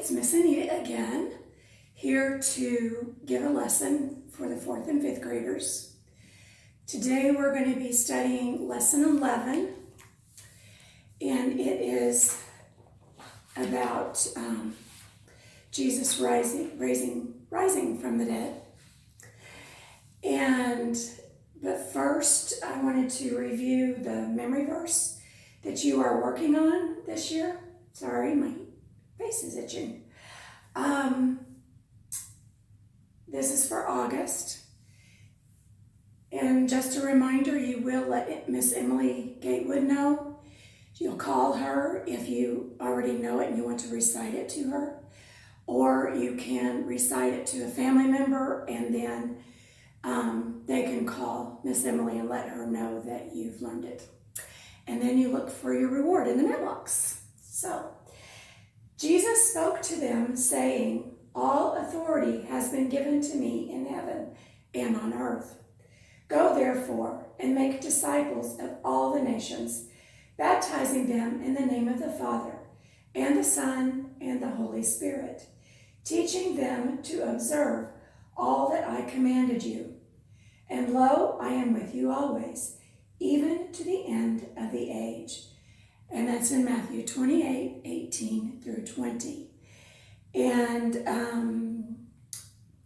it's Miss Anita again, here to give a lesson for the 4th and 5th graders. Today we're going to be studying Lesson 11, and it is about Jesus rising from the dead. But first, I wanted to review the memory verse that you are working on this year. Sorry, my face is itching. This is for August. And just a reminder, you will let Miss Emily Gatewood know. You'll call her if you already know it and you want to recite it to her. Or you can recite it to a family member, and then they can call Miss Emily and let her know that you've learned it. And then you look for your reward in the mailbox. So, Jesus spoke to them, saying, "All authority has been given to me in heaven and on earth. Go, therefore, and make disciples of all the nations, baptizing them in the name of the Father, and the Son, and the Holy Spirit, teaching them to observe all that I commanded you. And lo, I am with you always, even to the end of the age." And that's in Matthew 28:18 through 20. And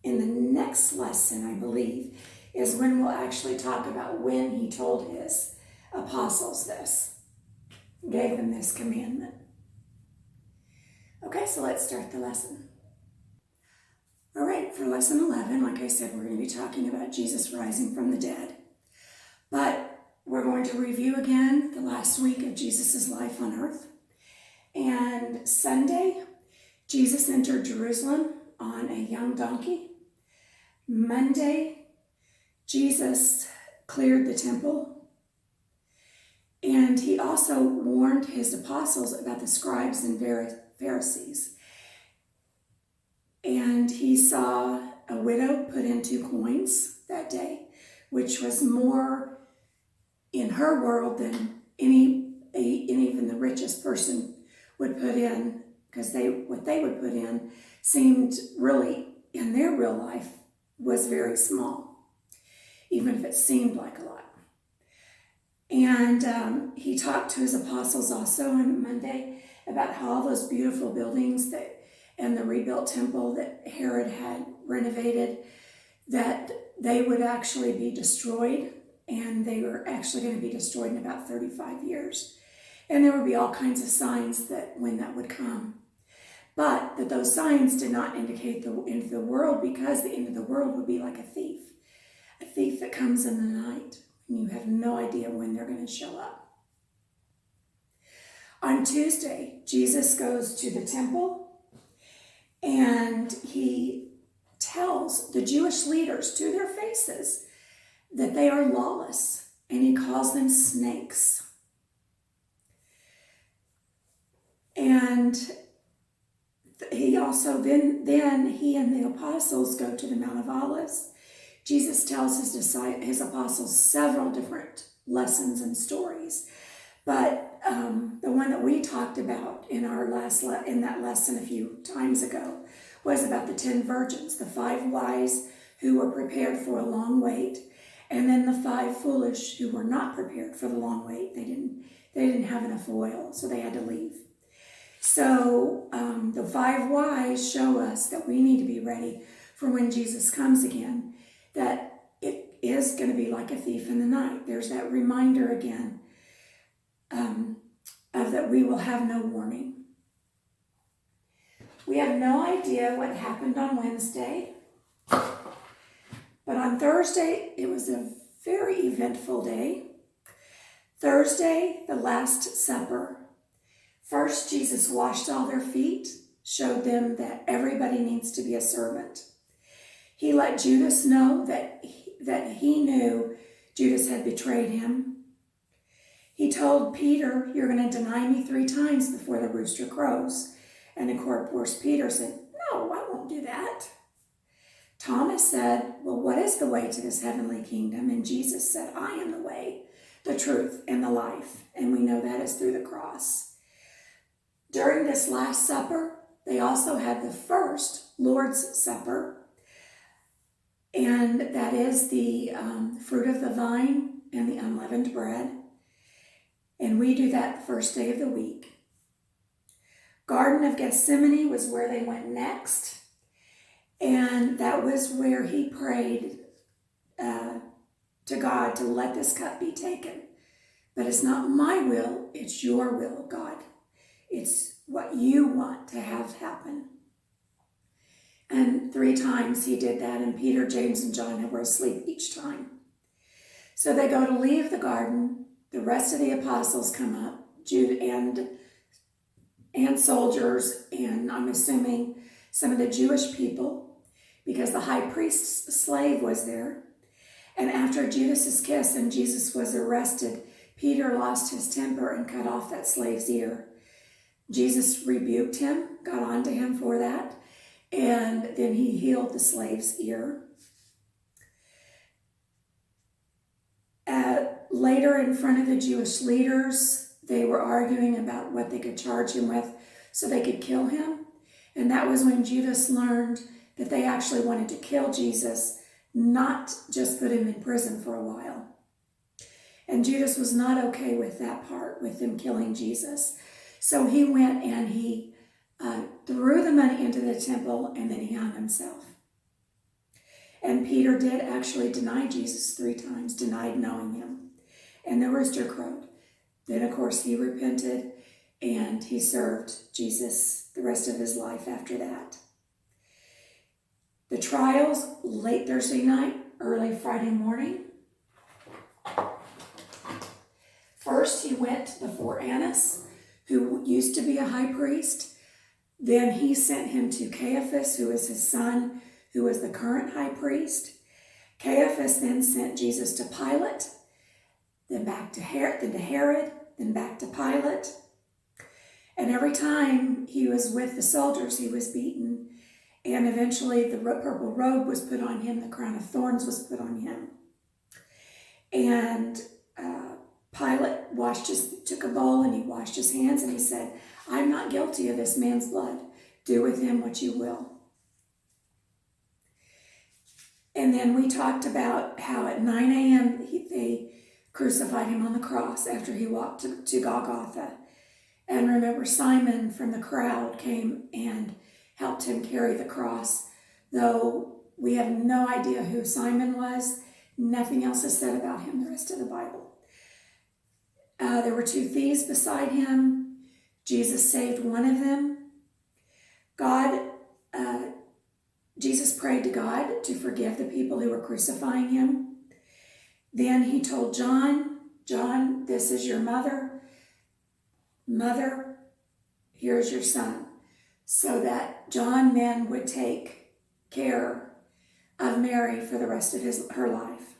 in the next lesson, I believe, is when we'll actually talk about when he told his apostles this, gave them this commandment. Okay, so let's start the lesson. All right, for lesson 11, like I said, we're going to be talking about Jesus rising from the dead. But we're going to review again the last week of Jesus' life on earth. And Sunday, Jesus entered Jerusalem on a young donkey. Monday, Jesus cleared the temple. And he also warned his apostles about the scribes and Pharisees. And he saw a widow put in 2 coins that day, which was more in her world than even the richest person would put in, because what they would put in seemed really, in their real life, was very small, even if it seemed like a lot. And he talked to his apostles also on Monday about how all those beautiful buildings and the rebuilt temple that Herod had renovated, that they would actually be destroyed, and they were actually going to be destroyed in about 35 years. And there would be all kinds of signs that when that would come. But that those signs did not indicate the end of the world, because the end of the world would be like a thief that comes in the night, and you have no idea when they're going to show up. On Tuesday, Jesus goes to the temple, and he tells the Jewish leaders to their faces that they are lawless, and he calls them snakes. And he also, then he and the apostles go to the Mount of Olives. Jesus tells his apostles several different lessons and stories. But the one that we talked about in that lesson a few times ago was about the 10 virgins, the 5 wise who were prepared for a long wait, and then the 5 foolish who were not prepared for the long wait. They didn't have enough oil, so they had to leave. So the 5 wise show us that we need to be ready for when Jesus comes again, that it is going to be like a thief in the night. There's that reminder again of that we will have no warning. We have no idea what happened on Wednesday, but on Thursday, it was a very eventful day. Thursday, the Last Supper. First, Jesus washed all their feet, showed them that everybody needs to be a servant. He let Judas know that he knew Judas had betrayed him. He told Peter, "You're going to deny me 3 times before the rooster crows." And of course, Peter said, "No, I won't do that." Thomas said, "Well, what is the way to this heavenly kingdom?" And Jesus said, "I am the way, the truth, and the life." And we know that is through the cross. During this Last Supper, they also had the first Lord's Supper, and that is the fruit of the vine and the unleavened bread. And we do that the first day of the week. Garden of Gethsemane was where they went next. And that was where he prayed to God to let this cup be taken. But it's not my will, it's your will, God. It's what you want to have happen. And 3 times he did that, and Peter, James, and John were asleep each time. So they go to leave the garden. The rest of the apostles come up, Jude and soldiers, and I'm assuming some of the Jewish people, because the high priest's slave was there. And after Judas's kiss and Jesus was arrested, Peter lost his temper and cut off that slave's ear. Jesus rebuked him, got on to him for that, and then he healed the slave's ear. Later, in front of the Jewish leaders, they were arguing about what they could charge him with so they could kill him. And that was when Judas learned that they actually wanted to kill Jesus, not just put him in prison for a while. And Judas was not okay with that part, with them killing Jesus. So he went and he threw the money into the temple, and then he hung himself. And Peter did actually deny Jesus 3 times, denied knowing him. And the rooster crowed. Then, of course, he repented, and he served Jesus the rest of his life after that. The trials, late Thursday night, early Friday morning. First, he went before Annas, who used to be a high priest. Then he sent him to Caiaphas, who was his son, who was the current high priest. Caiaphas then sent Jesus to Pilate, then back to Herod, then back to Pilate. And every time he was with the soldiers, he was beaten. And eventually the purple robe was put on him, the crown of thorns was put on him. And Pilate took a bowl and he washed his hands and he said, "I'm not guilty of this man's blood. Do with him what you will." And then we talked about how at 9 a.m. they crucified him on the cross after he walked to Golgotha. And remember, Simon from the crowd came and helped him carry the cross. Though we have no idea who Simon was, nothing else is said about him the rest of the Bible. There were 2 thieves beside him. Jesus saved one of them. Jesus prayed to God to forgive the people who were crucifying him. Then he told John, "John, this is your mother. Mother, here's your son." So that John then would take care of Mary for the rest of her life.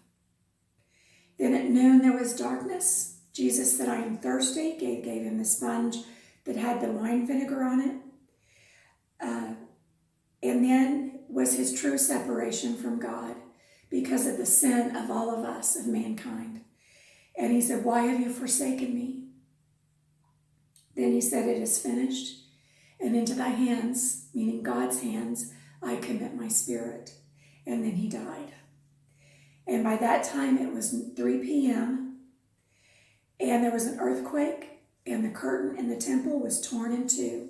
Then at noon there was darkness. Jesus said, "I am thirsty," gave him the sponge that had the wine vinegar on it. And then was his true separation from God because of the sin of all of us, of mankind. And he said, "Why have you forsaken me?" Then he said, "It is finished. And into thy hands," meaning God's hands, "I commit my spirit." And then he died. And by that time it was 3 p.m. and there was an earthquake, and the curtain in the temple was torn in 2.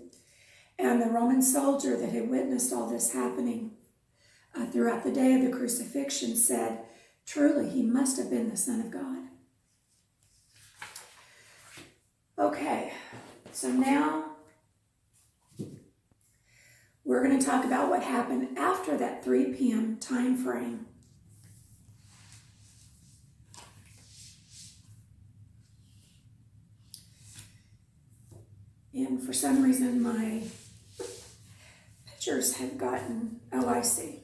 And the Roman soldier that had witnessed all this happening throughout the day of the crucifixion said, "Truly, he must have been the Son of God." Okay, so now we're going to talk about what happened after that 3 p.m. time frame. And for some reason, my pictures have gotten, I see.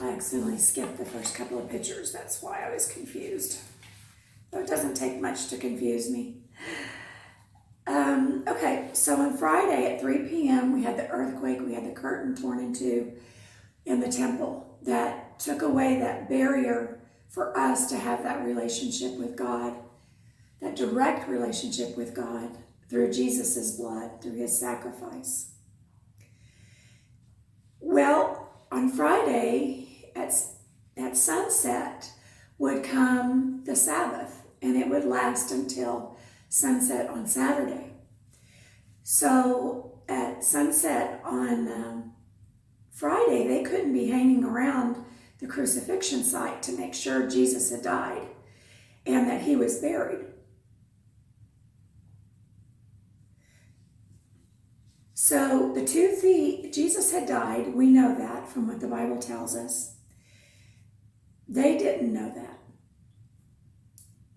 I accidentally skipped the first couple of pictures. That's why I was confused. Though it doesn't take much to confuse me. Okay, so on Friday at 3 p.m., we had the earthquake, we had the curtain torn in 2 in the temple that took away that barrier for us to have that relationship with God, that direct relationship with God through Jesus' blood, through his sacrifice. Well, on Friday at sunset would come the Sabbath, and it would last until sunset on Saturday. So at sunset on Friday, they couldn't be hanging around the crucifixion site to make sure Jesus had died and that he was buried. So the two thieves, Jesus had died. We know that from what the Bible tells us. They didn't know that.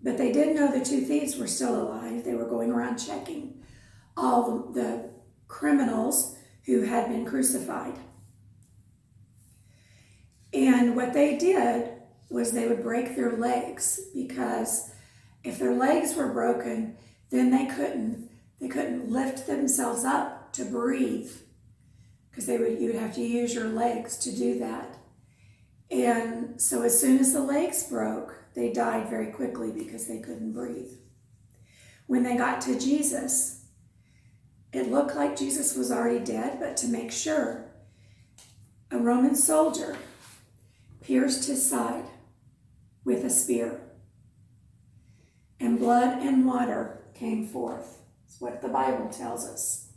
But they did know the two thieves were still alive. They were going around checking all the criminals who had been crucified. And what they did was they would break their legs, because if their legs were broken, then they couldn't lift themselves up to breathe, because you would have to use your legs to do that. And so as soon as the legs broke, they died very quickly because they couldn't breathe. When they got to Jesus, it looked like Jesus was already dead, but to make sure, a Roman soldier pierced his side with a spear, and blood and water came forth. That's what the Bible tells us.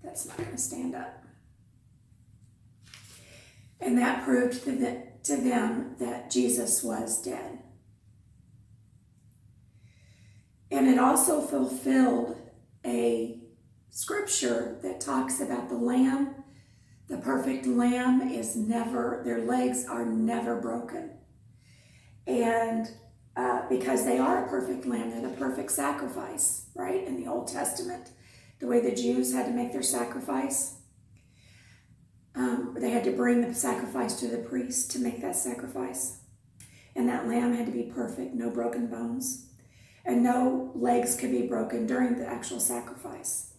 That's not going to stand up. And that proved to them that Jesus was dead. And it also fulfilled a scripture that talks about the lamb. The perfect lamb their legs are never broken. And because they are a perfect lamb, they're the perfect sacrifice, right? In the Old Testament, the way the Jews had to make their sacrifice, they had to bring the sacrifice to the priest to make that sacrifice. And that lamb had to be perfect, no broken bones. And no legs could be broken during the actual sacrifice.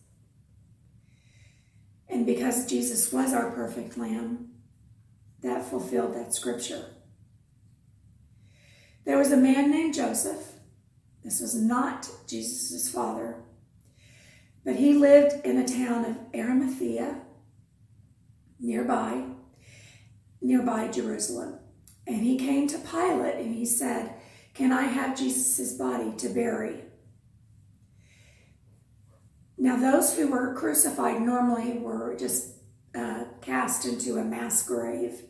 And because Jesus was our perfect lamb, that fulfilled that scripture. There was a man named Joseph. This was not Jesus' father, but he lived in a town of Arimathea, nearby Jerusalem. And he came to Pilate and he said, "Can I have Jesus' body to bury?" Now, those who were crucified normally were just cast into a mass grave,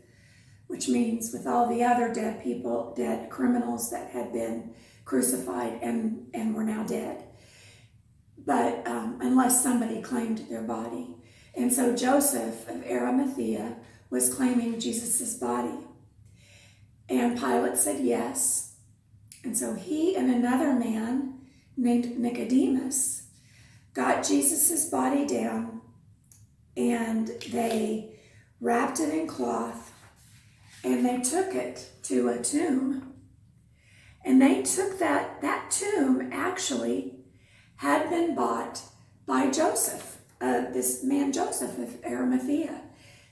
which means with all the other dead criminals that had been crucified and were now dead. But unless somebody claimed their body. And so Joseph of Arimathea was claiming Jesus' body. And Pilate said yes. And so he and another man named Nicodemus got Jesus' body down, and they wrapped it in cloth, and they took it to a tomb. And they took that tomb actually had been bought by Joseph, this man Joseph of Arimathea,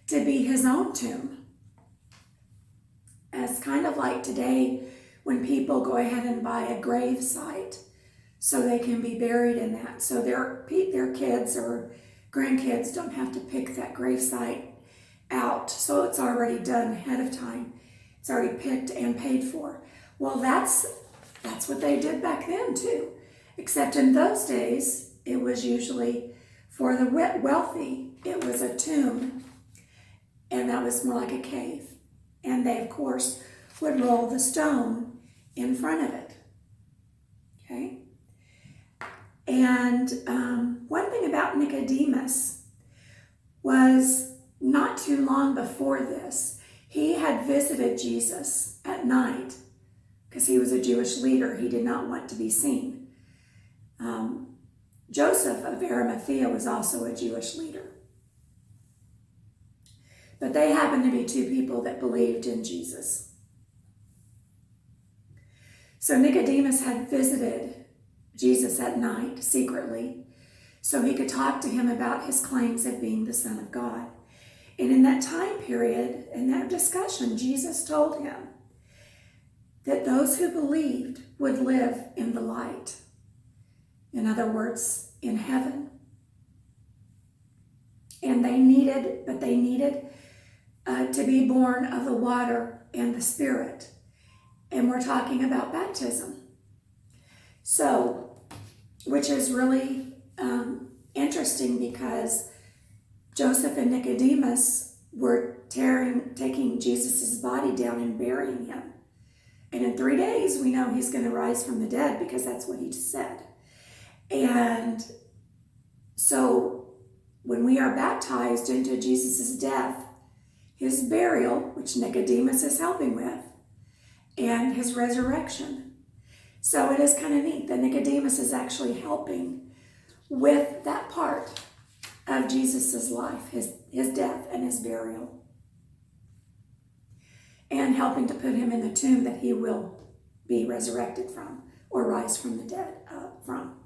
to be his own tomb. As kind of like today when people go ahead and buy a grave site so they can be buried in that. So their kids or grandkids don't have to pick that grave site out. So it's already done ahead of time. It's already picked and paid for. Well, that's what they did back then too. Except in those days, it was usually for the wealthy. It was a tomb, and that was more like a cave. And they, of course, would roll the stone in front of it. Okay? And one thing about Nicodemus was not too long before this, he had visited Jesus at night because he was a Jewish leader. He did not want to be seen. Joseph of Arimathea was also a Jewish leader. But they happened to be two people that believed in Jesus. So Nicodemus had visited Jesus at night secretly so he could talk to him about his claims of being the Son of God. And in that time period, in that discussion, Jesus told him that those who believed would live in the light. In other words, in heaven. And they needed to be born of the water and the Spirit. And we're talking about baptism. So, which is really interesting, because Joseph and Nicodemus were taking Jesus' body down and burying him. And in 3 days, we know he's going to rise from the dead, because that's what he said. And so when we are baptized into Jesus' death, his burial, which Nicodemus is helping with, and his resurrection. So it is kind of neat that Nicodemus is actually helping with that part of Jesus' life, his death and his burial, and helping to put him in the tomb that he will be resurrected from, or rise from the dead from.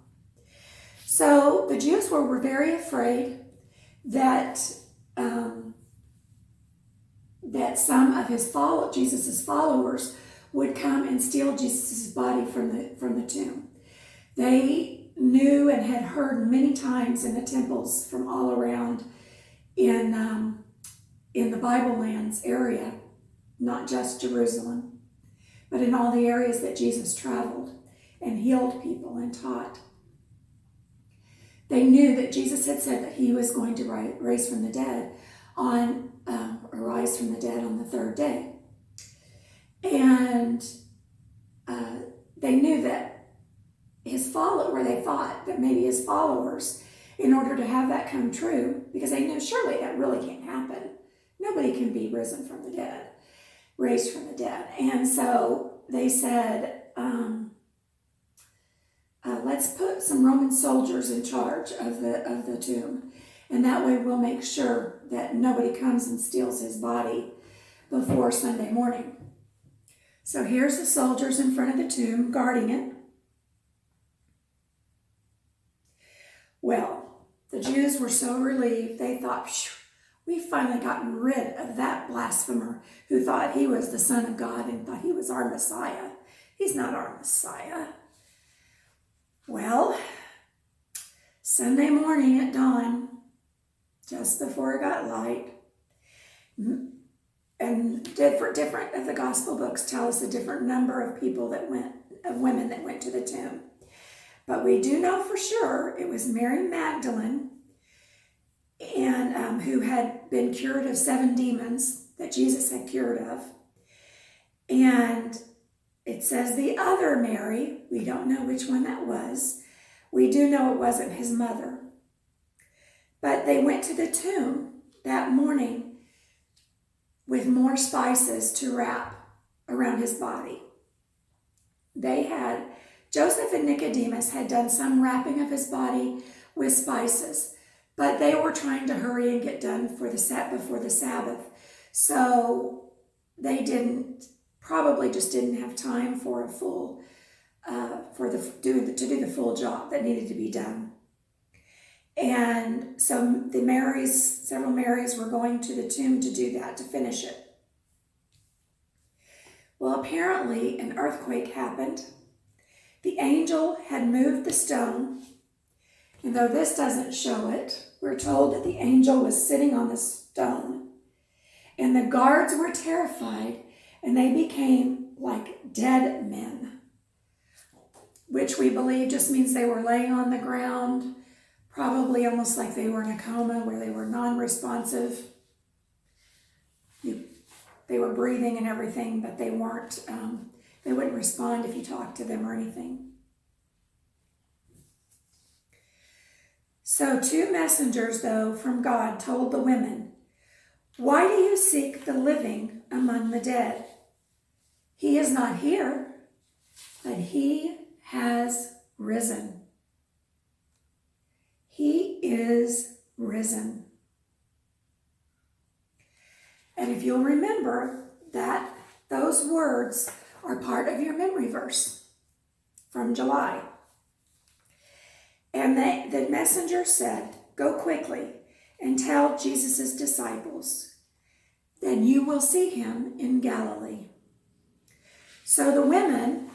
So the Jews were very afraid that some of Jesus' followers would come and steal Jesus' body from the tomb. They knew and had heard many times in the temples from all around in the Bible lands area, not just Jerusalem, but in all the areas that Jesus traveled and healed people and taught. They knew that Jesus had said that he was going to rise from the dead on the third day. And they knew that they thought that maybe his followers, in order to have that come true, because they knew surely that really can't happen. Nobody can be raised from the dead. And so they said, let's put some Roman soldiers in charge of the tomb. And that way we'll make sure that nobody comes and steals his body before Sunday morning. So here's the soldiers in front of the tomb guarding it. Well, the Jews were so relieved. They thought, we've finally gotten rid of that blasphemer who thought he was the Son of God and thought he was our Messiah. He's not our Messiah. Well, Sunday morning at dawn, just before it got light, and different of the gospel books tell us a different number of women that went to the tomb. But we do know for sure it was Mary Magdalene, and who had been cured of 7 demons that Jesus had cured of. And it says the other Mary, we don't know which one that was. We do know it wasn't his mother. But they went to the tomb that morning with more spices to wrap around his body. Joseph and Nicodemus had done some wrapping of his body with spices, but they were trying to hurry and get done before the Sabbath. So they probably just didn't have time for to do the full job that needed to be done. And so several Marys were going to the tomb to do that, to finish it. Well, apparently an earthquake happened. The angel had moved the stone, and though this doesn't show it, we're told that the angel was sitting on the stone, and the guards were terrified, and they became like dead men, which we believe just means they were laying on the ground, probably almost like they were in a coma where they were non-responsive. They were breathing and everything, but they weren't. They wouldn't respond if you talked to them or anything. So 2 messengers, though, from God told the women, "Why do you seek the living among the dead? He is not here, but he has risen. He is risen." And if you'll remember that those words are part of your memory verse from July. And the messenger said, "Go quickly and tell Jesus' disciples, then you will see him in Galilee." So the women,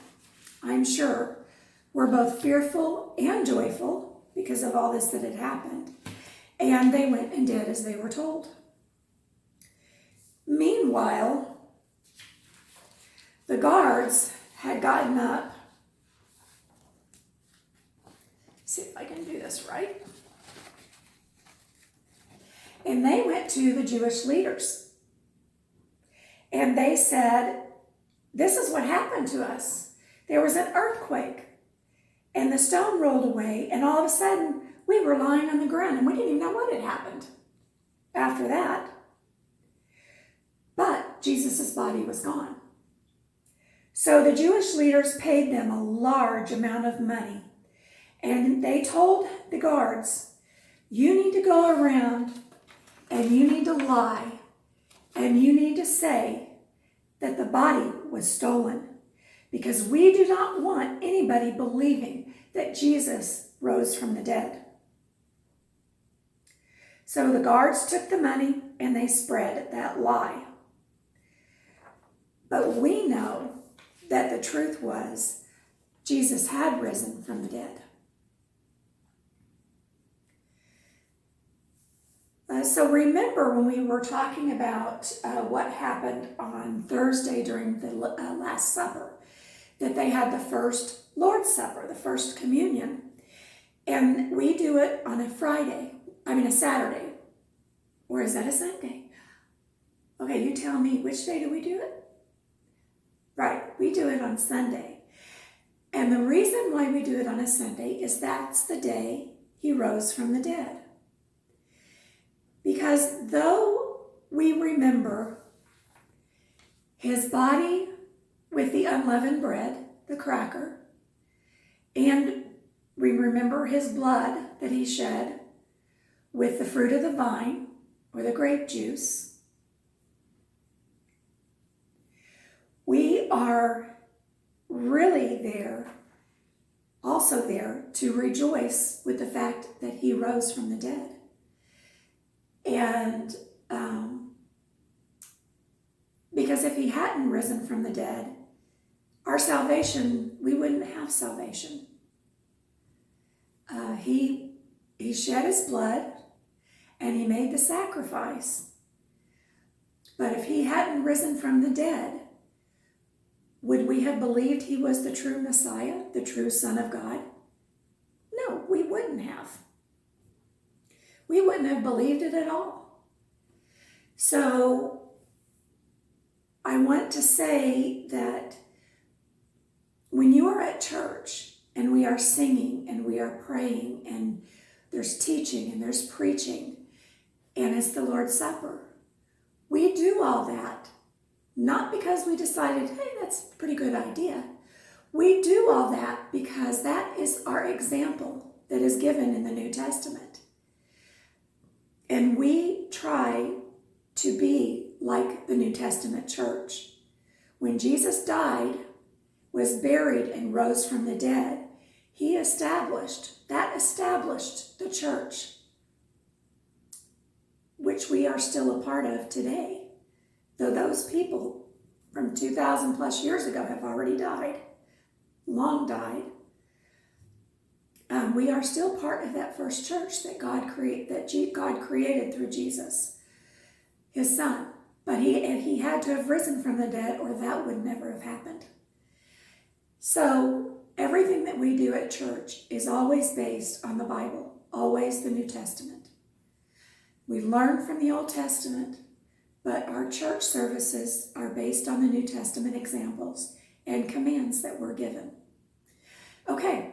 I'm sure, were both fearful and joyful because of all this that had happened. And they went and did as they were told. Meanwhile, the guards had gotten up. See if I can do this right. And they went to the Jewish leaders. And they said, this is what happened to us. There was an earthquake, and the stone rolled away, and all of a sudden, we were lying on the ground, and we didn't even know what had happened after that. But Jesus' body was gone. So the Jewish leaders paid them a large amount of money, and they told the guards, you need to go around, and you need to lie, and you need to say that the body was stolen, because we do not want anybody believing that Jesus rose from the dead. So the guards took the money and they spread that lie. But we know that the truth was Jesus had risen from the dead. So remember when we were talking about what happened on Thursday during the Last Supper, that they had the first Lord's Supper, the first communion, and we do it on a Saturday, or is that a Sunday? Okay, you tell me, which day do we do it? Right, we do it on Sunday. And the reason why we do it on a Sunday is that's the day he rose from the dead. Because though we remember his body with the unleavened bread, the cracker, and we remember his blood that he shed with the fruit of the vine or the grape juice, we are really also there to rejoice with the fact that he rose from the dead. And because if he hadn't risen from the dead, our salvation, we wouldn't have salvation. He shed his blood and he made the sacrifice. But if he hadn't risen from the dead, would we have believed he was the true Messiah, the true Son of God? No, we wouldn't have. We wouldn't have believed it at all. So I want to say that when you are at church and we are singing and we are praying and there's teaching and there's preaching and it's the Lord's Supper, we do all that not because we decided, hey, that's a pretty good idea. We do all that because that is our example that is given in the New Testament. And we try to be like the New Testament church. When Jesus died, was buried, and rose from the dead, he established the church, which we are still a part of today. Though those people from 2,000 plus years ago have already died, long died, we are still part of that first church that God created through Jesus, his son. But he had to have risen from the dead, or that would never have happened. So everything that we do at church is always based on the Bible, always the New Testament. We learn from the Old Testament, but our church services are based on the New Testament examples and commands that were given. Okay,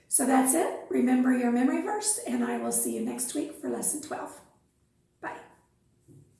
so that's it. Remember your memory verse, and I will see you next week for Lesson 12.